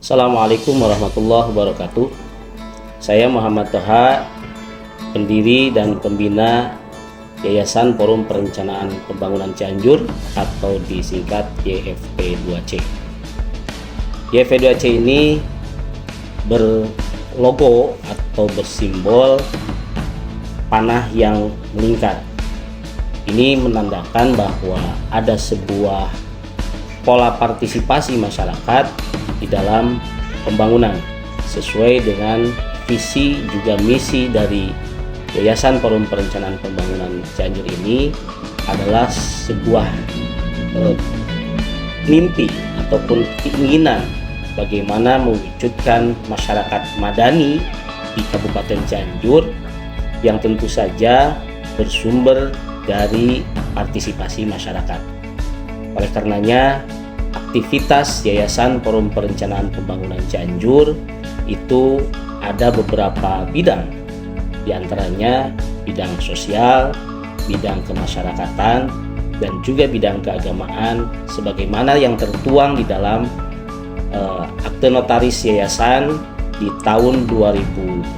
Assalamualaikum warahmatullahi wabarakatuh. Saya Muhammad Toha, pendiri dan pembina Yayasan Forum Perencanaan Pembangunan Cianjur atau disingkat YFP2C. YFP2C ini berlogo atau bersimbol panah yang meningkat. Ini menandakan bahwa ada sebuah pola partisipasi masyarakat di dalam pembangunan sesuai dengan visi juga misi dari Yayasan Forum Perencanaan Pembangunan Cianjur ini adalah sebuah mimpi ataupun keinginan bagaimana mewujudkan masyarakat madani di Kabupaten Cianjur yang tentu saja bersumber dari partisipasi masyarakat. Oleh karenanya, aktivitas Yayasan Forum Perencanaan Pembangunan Cianjur itu ada beberapa bidang, di antaranya bidang sosial, bidang kemasyarakatan, dan juga bidang keagamaan sebagaimana yang tertuang di dalam akte notaris yayasan di tahun 2011.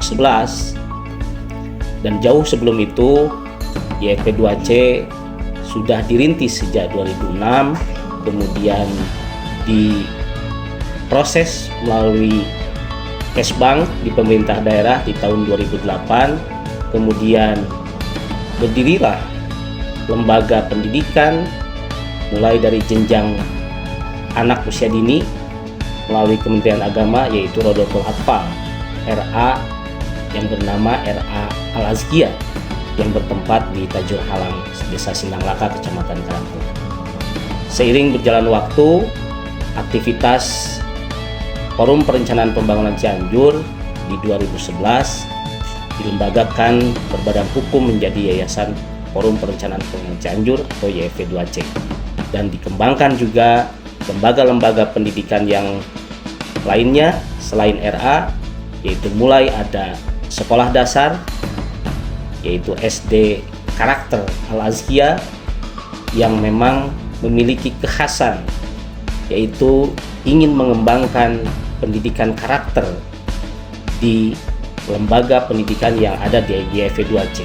Dan jauh sebelum itu YFP2C sudah dirintis sejak 2006, kemudian diproses melalui Kesbang di pemerintah daerah di tahun 2008, kemudian berdirilah lembaga pendidikan mulai dari jenjang anak usia dini melalui Kementerian Agama, yaitu Rodotul Atfal RA yang bernama RA Al-Azkiyah yang bertempat di Tajur Halang, Desa Sindang Laka, Kecamatan Karangtengah. Seiring berjalan waktu, aktivitas Forum Perencanaan Pembangunan Cianjur di 2011 dilembagakan berbadan hukum menjadi Yayasan Forum Perencanaan Pembangunan Cianjur atau YFP2C, dan dikembangkan juga lembaga-lembaga pendidikan yang lainnya selain RA, yaitu mulai ada sekolah dasar yaitu SD Karakter Al-Azkiyah yang memang memiliki kekhasan yaitu ingin mengembangkan pendidikan karakter di lembaga pendidikan yang ada di YFP2C.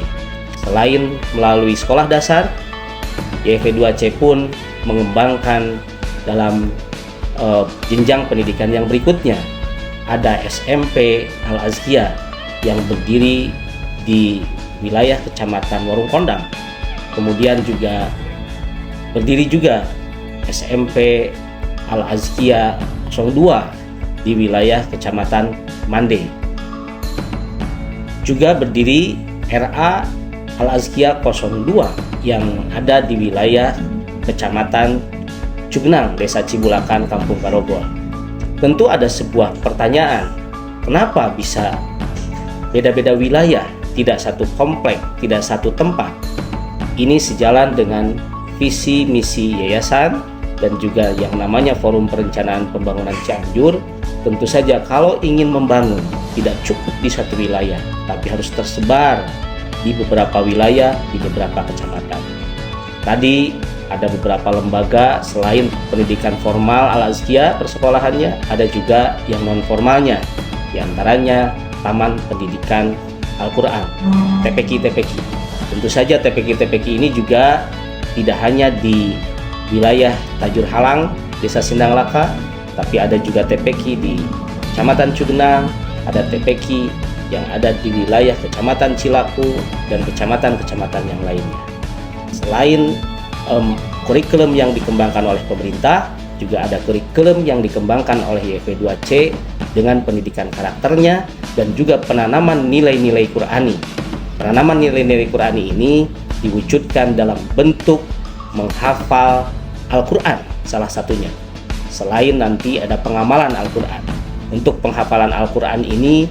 Selain melalui sekolah dasar, YFP2C pun mengembangkan dalam jenjang pendidikan yang berikutnya. Ada SMP Al-Azkiyah yang berdiri di wilayah Kecamatan Warung Kondang. Kemudian juga berdiri juga SMP Al-Azkiyah 02 di wilayah Kecamatan Mande. Juga berdiri RA Al-Azkiyah 02 yang ada di wilayah Kecamatan Cugenang, Desa Cibulakan, Kampung Karogol. Tentu ada sebuah pertanyaan, kenapa bisa beda-beda wilayah, tidak satu komplek, tidak satu tempat? Ini sejalan dengan visi misi yayasan dan juga yang namanya Forum Perencanaan Pembangunan Cianjur. Tentu saja kalau ingin membangun tidak cukup di satu wilayah, tapi harus tersebar di beberapa wilayah, di beberapa kecamatan. Tadi ada beberapa lembaga selain pendidikan formal Al-Azkiyah persekolahannya, ada juga yang non formalnya, di antaranya Taman Pendidikan Al-Quran, TPQ. Tentu saja TPQ ini juga tidak hanya di wilayah Tajur Halang, Desa Sindang Laka, tapi ada juga TPQ di Kecamatan Cugenang, ada TPQ yang ada di wilayah Kecamatan Cilaku dan kecamatan-kecamatan yang lainnya. Selain kurikulum yang dikembangkan oleh pemerintah, juga ada kurikulum yang dikembangkan oleh YFP2C dengan pendidikan karakternya dan juga penanaman nilai-nilai Qur'ani. Penanaman nilai-nilai Qur'ani ini diwujudkan dalam bentuk menghafal Al-Quran salah satunya. Selain nanti ada pengamalan Al-Quran. Untuk penghafalan Al-Quran ini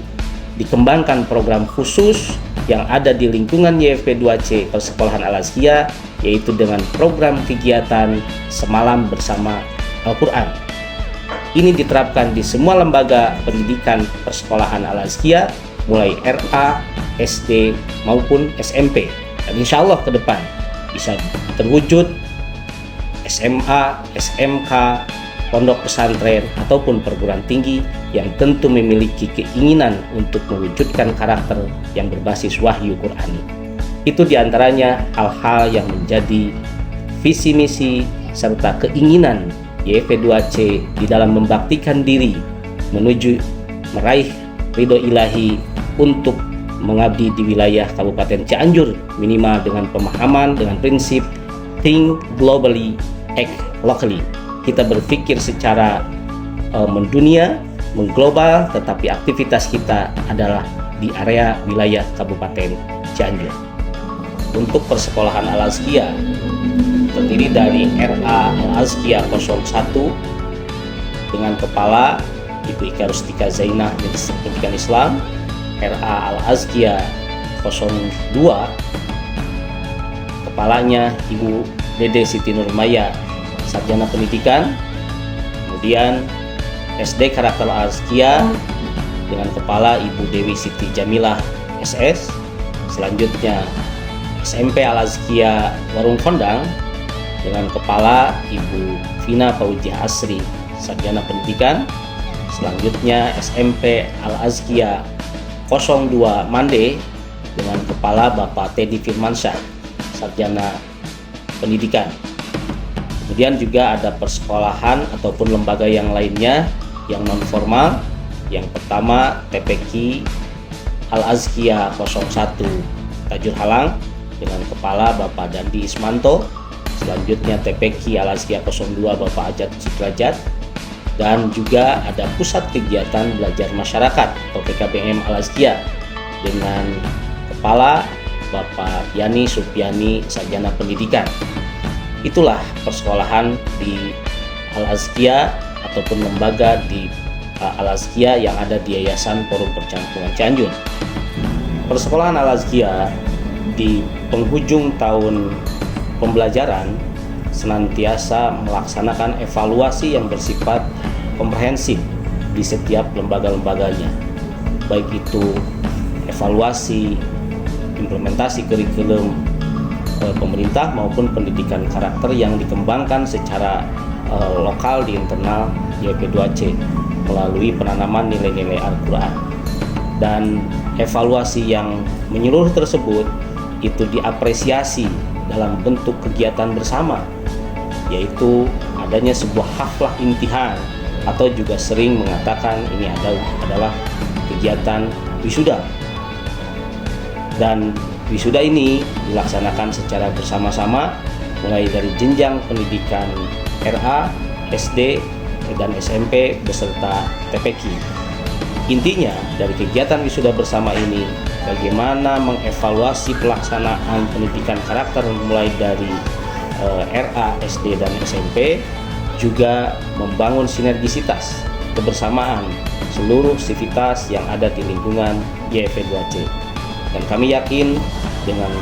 dikembangkan program khusus yang ada di lingkungan YFP2C Persekolahan Al-Azkiyah, yaitu dengan program kegiatan Semalam Bersama Al-Quran. Ini diterapkan di semua lembaga pendidikan persekolahan Al-Azkiyah, mulai RA, SD maupun SMP. Dan insya Allah ke depan bisa terwujud SMA, SMK, pondok pesantren ataupun perguruan tinggi yang tentu memiliki keinginan untuk mewujudkan karakter yang berbasis wahyu Qur'ani. Itu diantaranya hal-hal yang menjadi visi misi serta keinginan YF2C di dalam membaktikan diri menuju meraih ridho ilahi untuk mengabdi di wilayah Kabupaten Cianjur, minimal dengan pemahaman dengan prinsip think globally, act locally. Kita berpikir secara mendunia, mengglobal, tetapi aktivitas kita adalah di area wilayah Kabupaten Cianjur. Untuk persekolahan Al-Azkiyah terdiri dari RA Al-Azkiyah 01 dengan kepala Ibu Ika Rustika Zainah Minister Pendidikan Islam, RA Al-Azkiyah 02 kepalanya Ibu Dede Siti Nurmaya Sarjana Pendidikan, kemudian SD Karakter Al-Azkiyah dengan kepala Ibu Dewi Siti Jamilah SS, selanjutnya SMP Al-Azkiyah Warung Kondang dengan kepala Ibu Vina Fauziah Asri Sarjana Pendidikan, selanjutnya SMP Al-Azkiyah 02 Mande dengan kepala Bapak Teddy Firmansyah Sarjana Pendidikan. Kemudian juga ada persekolahan ataupun lembaga yang lainnya yang non formal. Yang pertama TPQ Al-Azkiyah 01 Tajur Halang dengan kepala Bapak Dandi Ismanto, selanjutnya TPQ Al-Azkiyah 02 Bapak Ajat Sudrajat, dan juga ada Pusat Kegiatan Belajar Masyarakat atau PKBM Al-Azkiyah dengan kepala Bapak Yani Supiani Sarjana Pendidikan. Itulah persekolahan di Al-Azkiyah ataupun lembaga di Al-Azkiyah yang ada di Yayasan Forum Perkampungan Cianjur. Persekolahan Al-Azkiyah di penghujung tahun pembelajaran senantiasa melaksanakan evaluasi yang bersifat komprehensif di setiap lembaga-lembaganya, baik itu evaluasi implementasi kurikulum pemerintah maupun pendidikan karakter yang dikembangkan secara lokal di internal YP2C melalui penanaman nilai-nilai Al-Quran. Dan evaluasi yang menyeluruh tersebut itu diapresiasi dalam bentuk kegiatan bersama, yaitu adanya sebuah haflah imtihan atau juga sering mengatakan ini adalah kegiatan wisuda. Dan wisuda ini dilaksanakan secara bersama-sama mulai dari jenjang pendidikan RA, SD, dan SMP beserta TPQ. Intinya dari kegiatan wisuda bersama ini bagaimana mengevaluasi pelaksanaan pendidikan karakter mulai dari RA, SD, dan SMP, juga membangun sinergisitas kebersamaan seluruh sivitas yang ada di lingkungan YF2C. Dan kami yakin dengan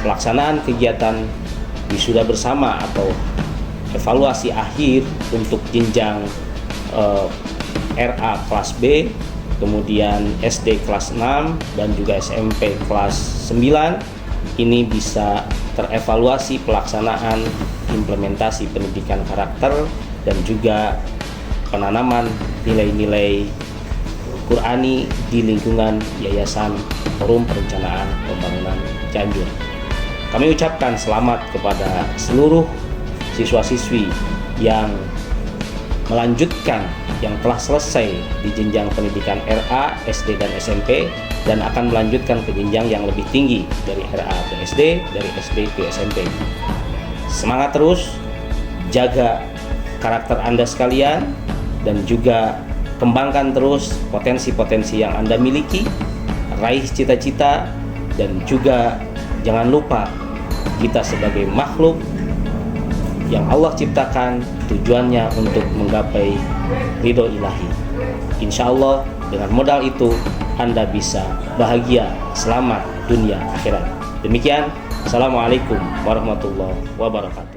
pelaksanaan kegiatan wisuda bersama atau evaluasi akhir untuk jenjang RA kelas B, kemudian SD kelas 6, dan juga SMP kelas 9, ini bisa terevaluasi pelaksanaan implementasi pendidikan karakter dan juga penanaman nilai-nilai Qur'ani di lingkungan Yayasan Forum Perencanaan Pembangunan Cianjur. Kami ucapkan selamat kepada seluruh siswa-siswi yang melanjutkan yang telah selesai di jenjang pendidikan RA, SD, dan SMP dan akan melanjutkan ke jenjang yang lebih tinggi dari RA ke SD, dari SD ke SMP. Semangat terus, jaga karakter Anda sekalian, dan juga kembangkan terus potensi-potensi yang Anda miliki, raih cita-cita, dan juga jangan lupa kita sebagai makhluk yang Allah ciptakan tujuannya untuk menggapai ridho ilahi. Insya Allah dengan modal itu Anda bisa bahagia, selamat dunia akhirat. Demikian, Assalamualaikum warahmatullahi wabarakatuh.